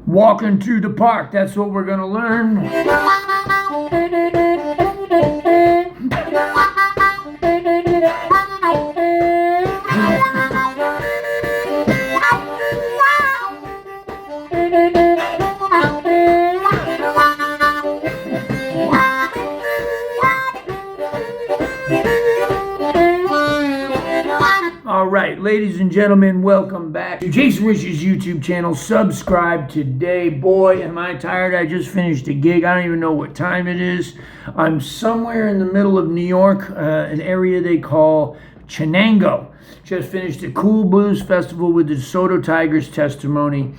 Walking through the park, that's what we're gonna learn. All right, ladies and gentlemen, welcome back to Jason Ricci's YouTube channel. Subscribe today. Boy, am I tired. I just finished a gig. I don't even know what time it is. I'm somewhere in the middle of New York, an area they call Chenango. Just finished a Cool Blues Festival with the DeSoto Tigers testimony.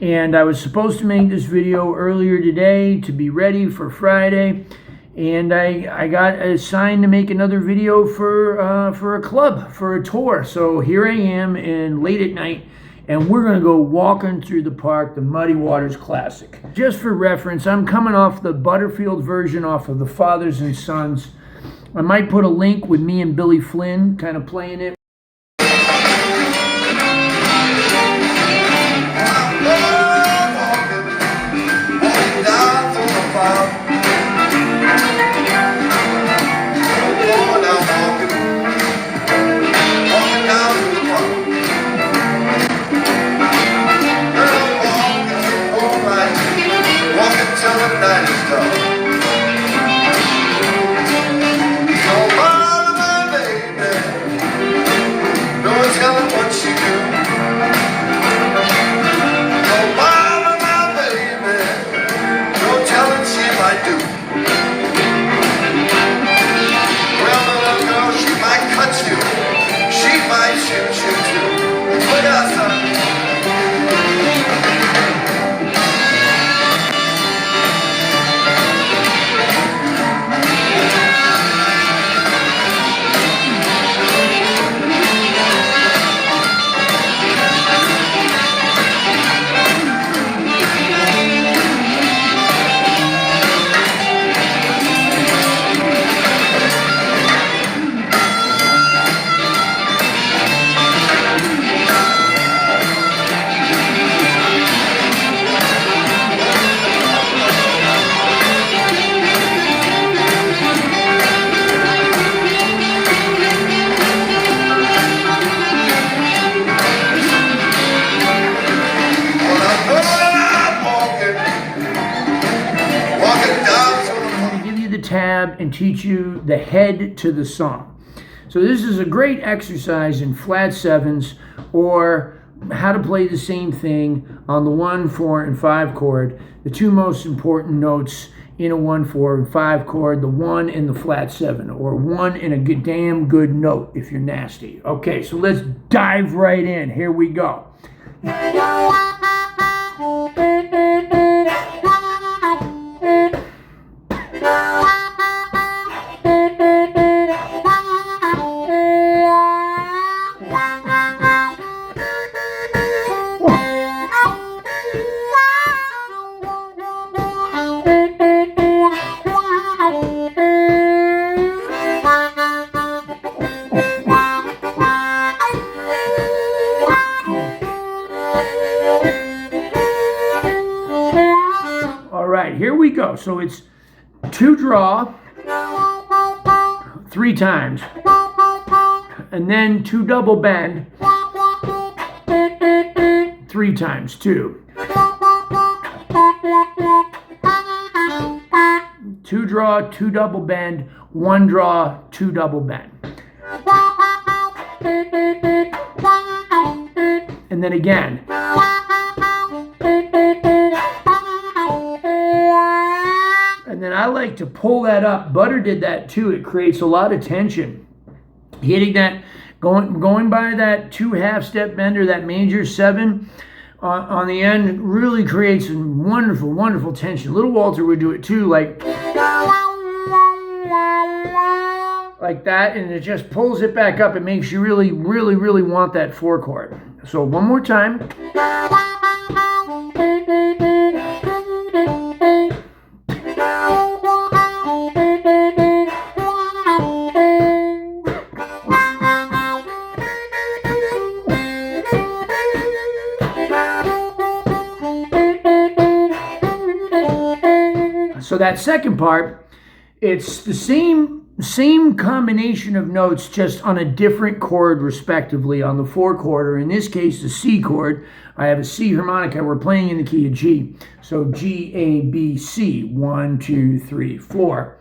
And I was supposed to make this video earlier today to be ready for Friday. And I got assigned to make another video for a club, for a tour. So here I am late at night, and we're going to go walking through the park, the Muddy Waters Classic. Just for reference, I'm coming off the Butterfield version off of the Fathers and Sons. I might put a link with me and Billy Flynn kind of playing it. Tab and teach you the head to the song. So this is a great exercise in flat sevens, or how to play the same thing on the 1, 4, and 5 chord, the two most important notes in a 1, 4, and 5 chord, the 1 and the flat 7, or 1 and a damn good note if you're nasty. Okay, so let's dive right in. Here we go. Here we go. So it's 2 draw 3 times, and then 2 double bend 3 times, 2. 2 draw, 2 double bend, 1 draw, 2 double bend. And then again. And then I like to pull that up. Butter did that too. It creates a lot of tension. Hitting that, going by that 2 half-step bender, that major 7 on the end, really creates some wonderful, wonderful tension. Little Walter would do it too, like that, and it just pulls it back up. It makes you really, really, really want that 4 chord. So one more time. So that second part, it's the same combination of notes, just on a different chord respectively on the 4 chord, or in this case the C chord. I have a C harmonica. We're playing in the key of G. So G, A, B, C. 1, 2, 3, 4.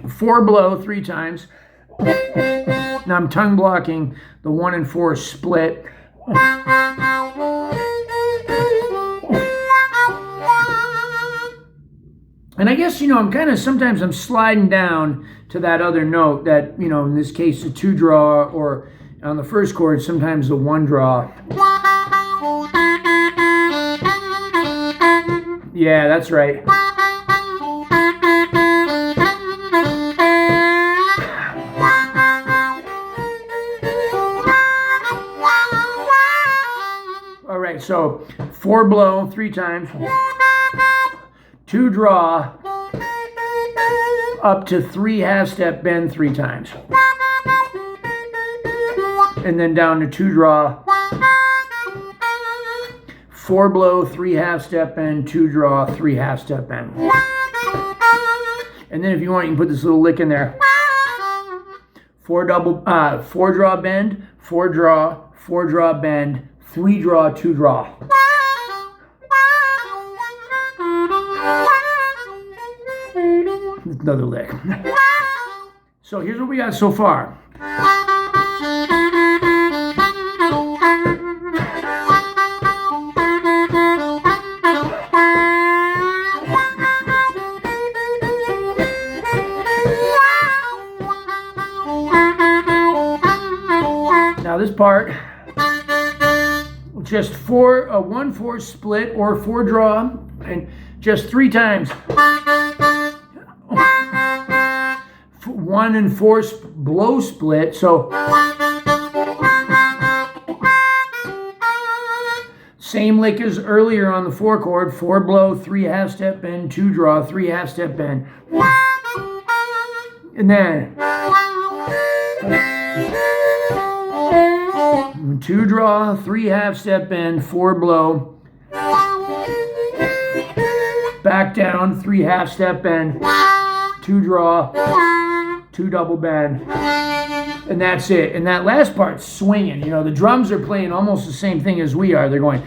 4 blow 3 times. Now I'm tongue blocking the 1 and 4 split. And I guess, sometimes I'm sliding down to that other note that, in this case, the 2 draw, or on the first chord, sometimes the 1 draw. Yeah, that's right. All right, so 4 blow 3 times. 2 draw, up to 3 half-step bend 3 times. And then down to 2 draw, 4 blow, 3 half-step bend, 2 draw, 3 half-step bend. And then if you want, you can put this little lick in there. 4 draw bend, 4 draw, 4 draw bend, 3 draw, 2 draw. Another lick. So here's what we got so far. Now this part, just 1/4 split or 4 draw, and just 3 times. 1 and 4 blow split, so same lick as earlier on the 4 chord, 4 blow, 3 half-step bend, 2 draw, 3 half-step bend. And then 2 draw, 3 half-step bend, 4 blow, back down, 3 half-step bend, 2 draw, 2 double bend, and that's it. And that last part's swinging. The drums are playing almost the same thing as we are. They're going.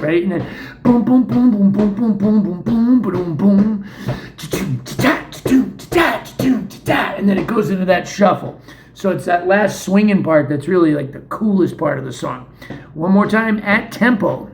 Right, and then boom, boom, boom, boom, boom, boom, boom, boom, boom, boom, boom, and then it goes into that shuffle. So it's that last swinging part that's really like the coolest part of the song. One more time at tempo.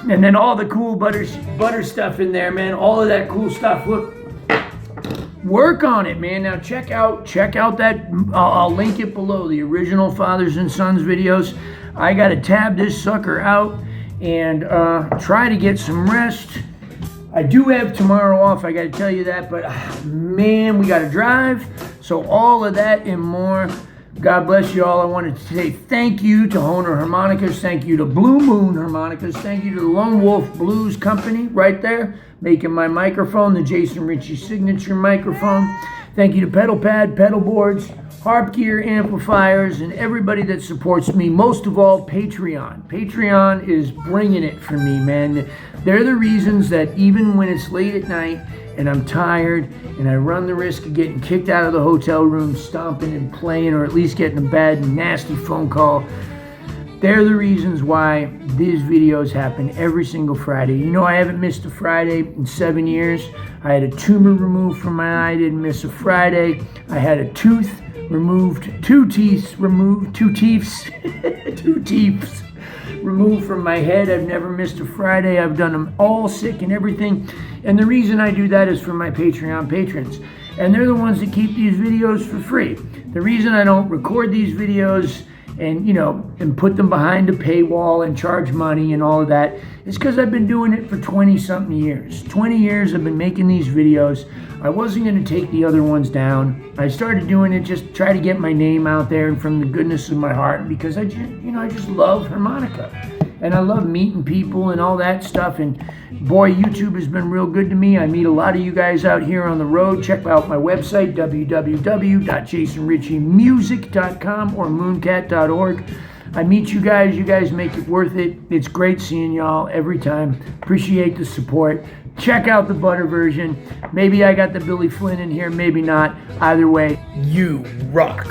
And then all the cool butter stuff in there, man. All of that cool stuff. Look, work on it, man. Now check out that. I'll link it below, the original Fathers and Sons videos. I got to tab this sucker out and try to get some rest. I do have tomorrow off, I got to tell you that, but man, we got to drive. So all of that and more. God bless you all. I wanted to say thank you to Hohner Harmonicas. Thank you to Blue Moon Harmonicas. Thank you to the Lone Wolf Blues Company right there, making my microphone, the Jason Ricci signature microphone. Thank you to Pedal Pad, pedal boards, Harp Gear amplifiers, and everybody that supports me. Most of all, Patreon. Patreon is bringing it for me, man. They're the reasons that even when it's late at night and I'm tired and I run the risk of getting kicked out of the hotel room, stomping and playing, or at least getting a bad and nasty phone call, They're the reasons why these videos happen every single Friday. You know, I haven't missed a Friday in 7 years. I had a tumor removed from my eye, didn't miss a Friday. I had a tooth removed, two teeth removed from my head. I've never missed a Friday. I've done them all sick and everything. And the reason I do that is for my Patreon patrons. And they're the ones that keep these videos for free. The reason I don't record these videos and, you know, and put them behind a paywall and charge money and all of that is because I've been doing it for 20-something years. 20 years I've been making these videos. I wasn't going to take the other ones down. I started doing it just to try to get my name out there and from the goodness of my heart, because I just love harmonica. And I love meeting people and all that stuff. And boy, YouTube has been real good to me. I meet a lot of you guys out here on the road. Check out my website, www.jasonriccimusic.com or mooncat.org. I meet you guys. You guys make it worth it. It's great seeing y'all every time. Appreciate the support. Check out the butter version. Maybe I got the Billy Flynn in here, maybe not. Either way, you rock.